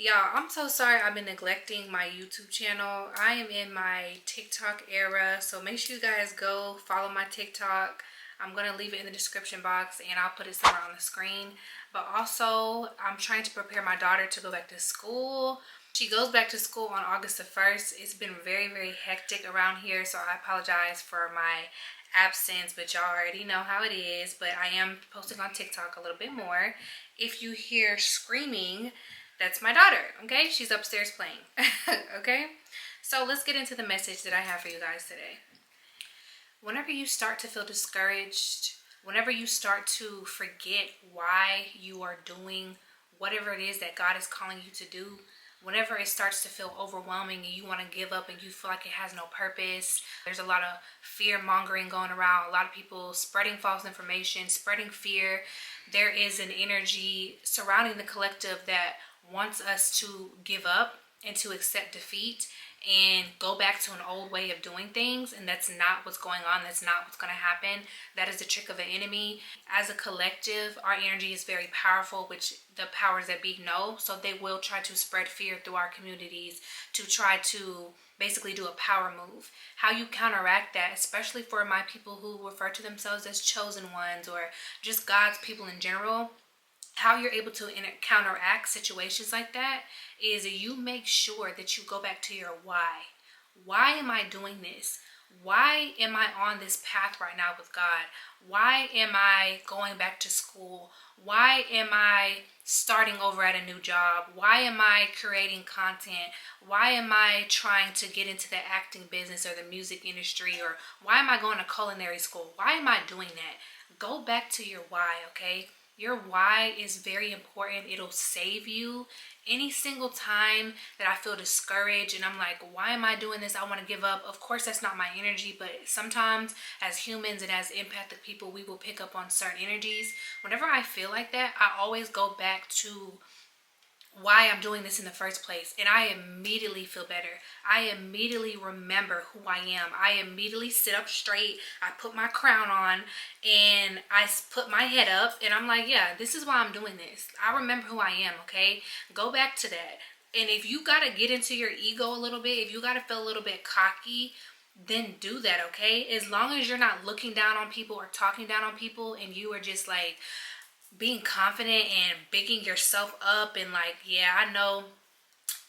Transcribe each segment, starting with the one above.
Y'all, I'm so sorry I've been neglecting my YouTube channel. I am in my TikTok era, so make sure you guys go follow my TikTok. I'm going to leave it in the description box and I'll put it somewhere on the screen. But also, I'm trying to prepare my daughter to go back to school. She goes back to school on August the 1st. It's been very, very hectic around here, so I apologize for my absence, but y'all already know how it is. But I am posting on TikTok a little bit more. If you hear screaming, that's my daughter, okay? She's upstairs playing, okay? So let's get into the message that I have for you guys today. Whenever you start to feel discouraged, whenever you start to forget why you are doing whatever it is that God is calling you to do, whenever it starts to feel overwhelming and you want to give up and you feel like it has no purpose, there's a lot of fear mongering going around, a lot of people spreading false information, spreading fear. There is an energy surrounding the collective that wants us to give up and to accept defeat and go back to an old way of doing things, and that's not what's going on. That's not what's going to happen. That is the trick of the enemy. As a collective, our energy is very powerful, which the powers that be know, so they will try to spread fear through our communities to try to basically do a power move. How you counteract that, especially for my people who refer to themselves as chosen ones or just God's people in general, how you're able to counteract situations like that is you make sure that you go back to your why. Why am I doing this? Why am I on this path right now with God? Why am I going back to school? Why am I starting over at a new job? Why am I creating content? Why am I trying to get into the acting business or the music industry? Or why am I going to culinary school? Why am I doing that? Go back to your why, okay? Your why is very important. It'll save you. Any single time that I feel discouraged and I'm like, why am I doing this? I want to give up. Of course, that's not my energy, but sometimes as humans and as empathic people, we will pick up on certain energies. Whenever I feel like that, I always go back to why I'm doing this in the first place, and I immediately feel better. I immediately remember who I am. I immediately sit up straight. I put my crown on and I put my head up and I'm like, yeah, this is why I'm doing this. I remember who I am, okay? Go back to that. And if you got to get into your ego a little bit, if you got to feel a little bit cocky, then do that, okay? As long as you're not looking down on people or talking down on people and you are just like being confident and bigging yourself up and like, yeah, I know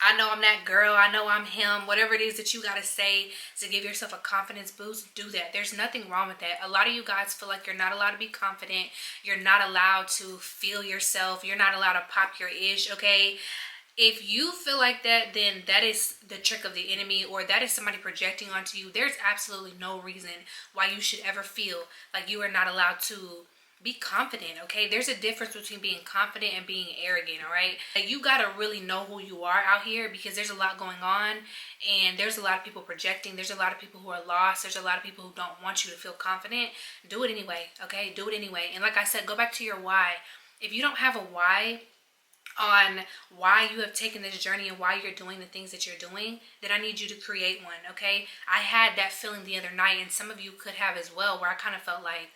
I'm that girl, I know I'm him, whatever it is that you got to say to give yourself a confidence boost, do that. There's nothing wrong with that. A lot of you guys feel like you're not allowed to be confident, you're not allowed to feel yourself, you're not allowed to pop your ish, okay? If you feel like that, then that is the trick of the enemy, or that is somebody projecting onto you. There's absolutely no reason why you should ever feel like you are not allowed to be confident, okay? There's a difference between being confident and being arrogant, all right? Like, you gotta really know who you are out here because there's a lot going on and there's a lot of people projecting. There's a lot of people who are lost. There's a lot of people who don't want you to feel confident. Do it anyway, okay? Do it anyway. And like I said, go back to your why. If you don't have a why on why you have taken this journey and why you're doing the things that you're doing, then I need you to create one, okay? I had that feeling the other night, and some of you could have as well, where I kind of felt like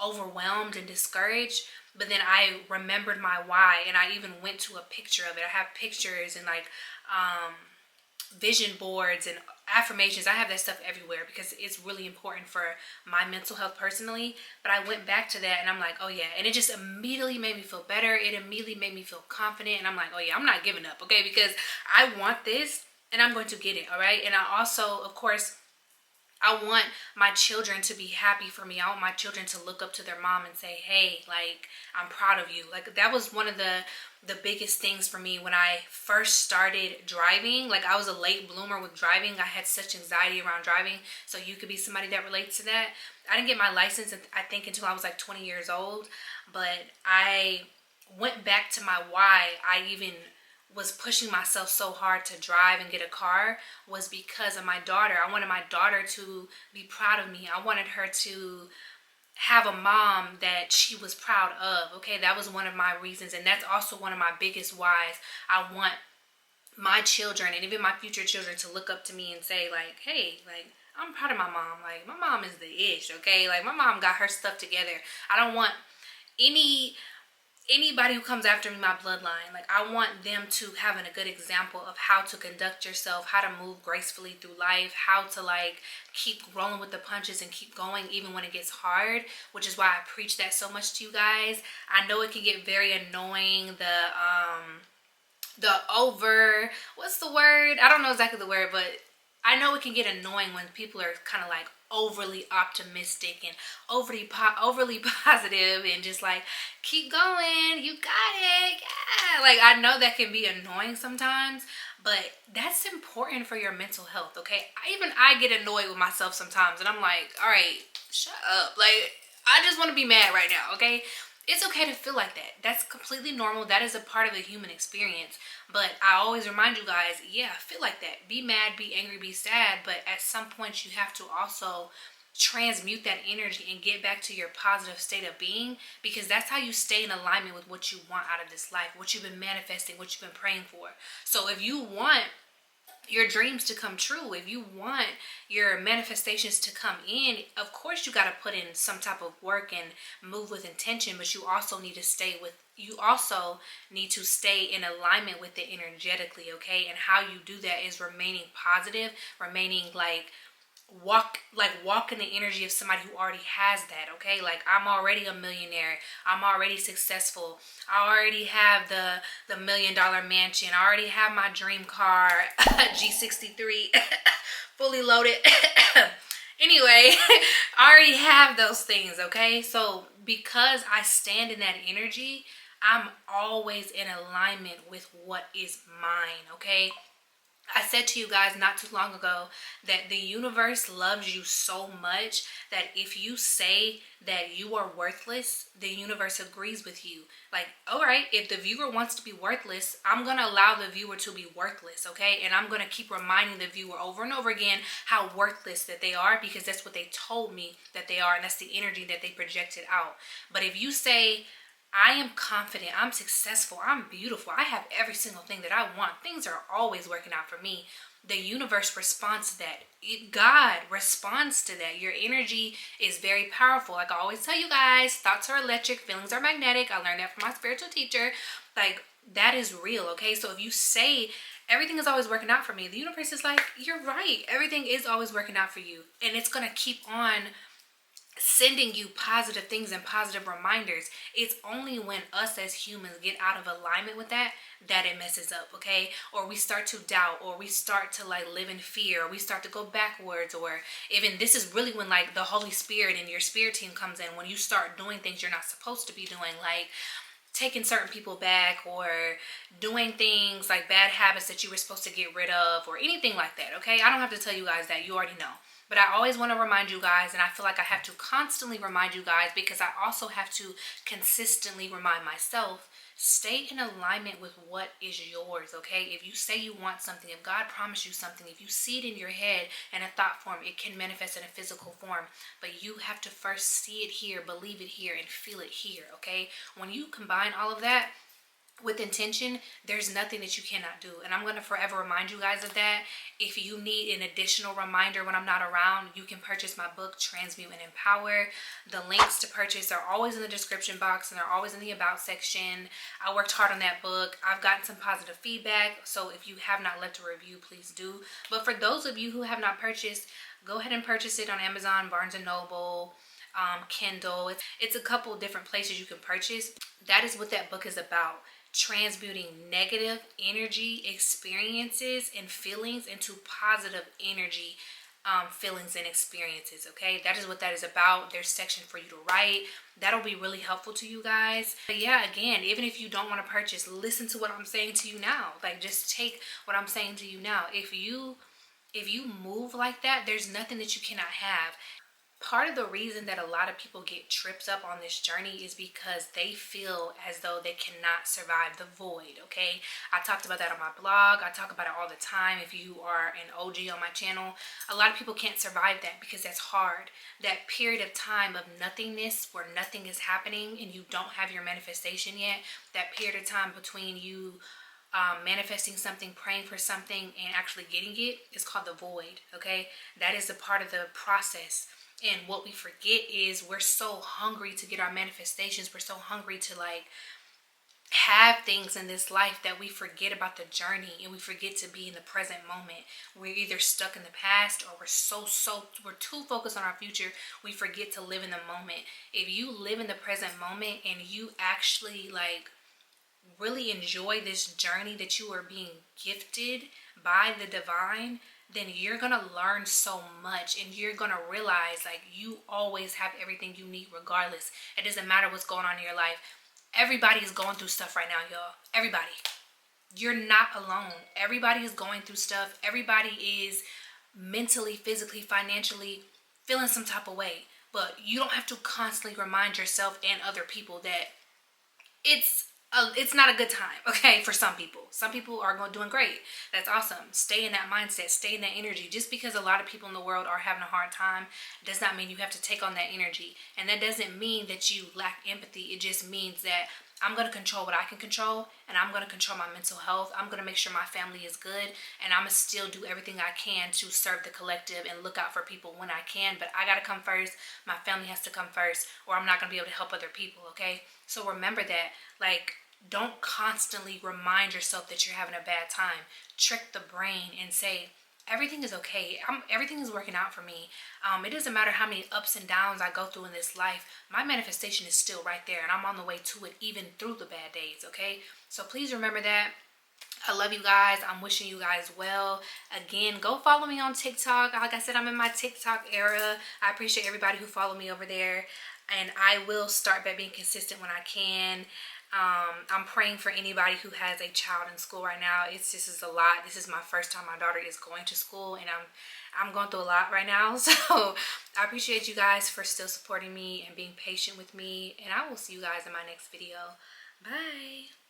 overwhelmed and discouraged, but then I remembered my why and I even went to a picture of it. I have pictures and like vision boards and affirmations. I have that stuff everywhere because it's really important for my mental health personally. But I went back to that and I'm like, oh yeah, and it just immediately made me feel better. It immediately made me feel confident, and I'm like, oh yeah, I'm not giving up, okay? Because I want this and I'm going to get it, all right? And I also, of course, I want my children to be happy for me. I want my children to look up to their mom and say, hey, like, I'm proud of you. Like, that was one of the biggest things for me when I first started driving. Like, I was a late bloomer with driving. I had such anxiety around driving. So you could be somebody that relates to that. I didn't get my license, I think, until I was like 20 years old. But I went back to my why. I even was pushing myself so hard to drive and get a car was because of my daughter. I wanted my daughter to be proud of me. I wanted her to have a mom that she was proud of. Okay, that was one of my reasons, and that's also one of my biggest whys. I want my children and even my future children to look up to me and say like, hey, like, I'm proud of my mom. Like, my mom is the ish, okay? Like, my mom got her stuff together. I don't want any anybody who comes after me, my bloodline, like I want them to have a good example of how to conduct yourself, how to move gracefully through life, how to like keep rolling with the punches and keep going even when it gets hard, which is why I preach that so much to you guys. I know it can get very annoying, the over, what's the word? I don't know exactly the word, but I know it can get annoying when people are kind of like overly optimistic and overly positive and just like keep going, you got it, yeah. Like I know that can be annoying sometimes, but that's important for your mental health, okay? I get annoyed with myself sometimes and I'm like, all right, shut up. Like I just want to be mad right now, okay? It's okay to feel like that. That's completely normal. That is a part of the human experience. But I always remind you guys, yeah, feel like that. Be mad, be angry, be sad. But at some point, you have to also transmute that energy and get back to your positive state of being, because that's how you stay in alignment with what you want out of this life, what you've been manifesting, what you've been praying for. So if you want your dreams to come true, if you want your manifestations to come in, of course you got to put in some type of work and move with intention, but you also need to stay in alignment with it energetically, okay? And how you do that is remaining positive, remaining like walk in the energy of somebody who already has that, okay? Like I'm already a millionaire, I'm already successful, I already have the $1 million mansion, I already have my dream car, G63 fully loaded. Anyway, I already have those things, okay? So because I stand in that energy, I'm always in alignment with what is mine, okay? I said to you guys not too long ago that the universe loves you so much that if you say that you are worthless, the universe agrees with you. Like, all right, if the viewer wants to be worthless, I'm going to allow the viewer to be worthless, okay? And I'm going to keep reminding the viewer over and over again how worthless that they are, because that's what they told me that they are, and that's the energy that they projected out. But if you say, I am confident, I'm successful, I'm beautiful, I have every single thing that I want, things are always working out for me, the universe responds to that. God responds to that. Your energy is very powerful. Like I always tell you guys, thoughts are electric, feelings are magnetic. I learned that from my spiritual teacher. Like that is real, okay? So if you say everything is always working out for me, the universe is like, you're right, everything is always working out for you, and it's gonna keep on sending you positive things and positive reminders. It's only when us as humans get out of alignment with that it messes up, okay? Or we start to doubt, or we start to like live in fear, or we start to go backwards, or even this is really when like the Holy Spirit and your spirit team comes in, when you start doing things you're not supposed to be doing, like taking certain people back, or doing things like bad habits that you were supposed to get rid of, or anything like that, okay? I don't have to tell you guys that, you already know. But I always want to remind you guys, and I feel like I have to constantly remind you guys, because I also have to consistently remind myself, stay in alignment with what is yours, okay? If you say you want something, if God promised you something, if you see it in your head in a thought form, it can manifest in a physical form. But you have to first see it here, believe it here, and feel it here, okay? When you combine all of that with intention, there's nothing that you cannot do. And I'm going to forever remind you guys of that. If you need an additional reminder when I'm not around, you can purchase my book, Transmute Empower. The links to purchase are always in the description box, and they're always in the about section. I worked hard on that book. I've gotten some positive feedback, so if you have not left a review, please do. But for those of you who have not purchased, go ahead and purchase it on Amazon, Barnes & Noble, Kindle. It's a couple different places you can purchase. That is what that book is about. Transmuting negative energy experiences and feelings into positive energy feelings and experiences, okay? That is what that is about. There's section for you to write. That'll be really helpful to you guys. But yeah, again, even if you don't want to purchase, listen to what I'm saying to you now. Like just take what I'm saying to you now. If you move like that, there's nothing that you cannot have. Part of the reason that a lot of people get tripped up on this journey is because they feel as though they cannot survive the void, okay? I talked about that on my blog. I talk about it all the time. If you are an OG on my channel, a lot of people can't survive that because that's hard. That period of time of nothingness where nothing is happening and you don't have your manifestation yet, that period of time between you manifesting something, praying for something, and actually getting it is called the void, okay? That is a part of the process. And what we forget is we're so hungry to get our manifestations. We're so hungry to like have things in this life that we forget about the journey, and we forget to be in the present moment. We're either stuck in the past, or we're too focused on our future, we forget to live in the moment. If you live in the present moment and you actually like really enjoy this journey that you are being gifted by the divine, then you're gonna learn so much, and you're gonna realize like you always have everything you need regardless. It doesn't matter what's going on in your life. Everybody is going through stuff right now, y'all. Everybody. You're not alone. Everybody is going through stuff. Everybody is mentally, physically, financially feeling some type of way. But you don't have to constantly remind yourself and other people that it's not a good time, okay, for some people. Some people are doing great. That's awesome. Stay in that mindset. Stay in that energy. Just because a lot of people in the world are having a hard time does not mean you have to take on that energy. And that doesn't mean that you lack empathy. It just means that I'm going to control what I can control, and I'm going to control my mental health. I'm going to make sure my family is good, and I'm going to still do everything I can to serve the collective and look out for people when I can. But I got to come first. My family has to come first, or I'm not going to be able to help other people, okay? So remember that, like, don't constantly remind yourself that you're having a bad time. Trick the brain and say, everything is okay. Everything is working out for me. It doesn't matter how many ups and downs I go through in this life. My manifestation is still right there, and I'm on the way to it even through the bad days, okay? So please remember that. I love you guys. I'm wishing you guys well. Again, go follow me on TikTok. Like I said, I'm in my TikTok era. I appreciate everybody who followed me over there, and I will start by being consistent when I can. I'm praying for anybody who has a child in school right now. This is a lot. This is my first time my daughter is going to school, and I'm going through a lot right now. So I appreciate you guys for still supporting me and being patient with me, and I will see you guys in my next video. Bye.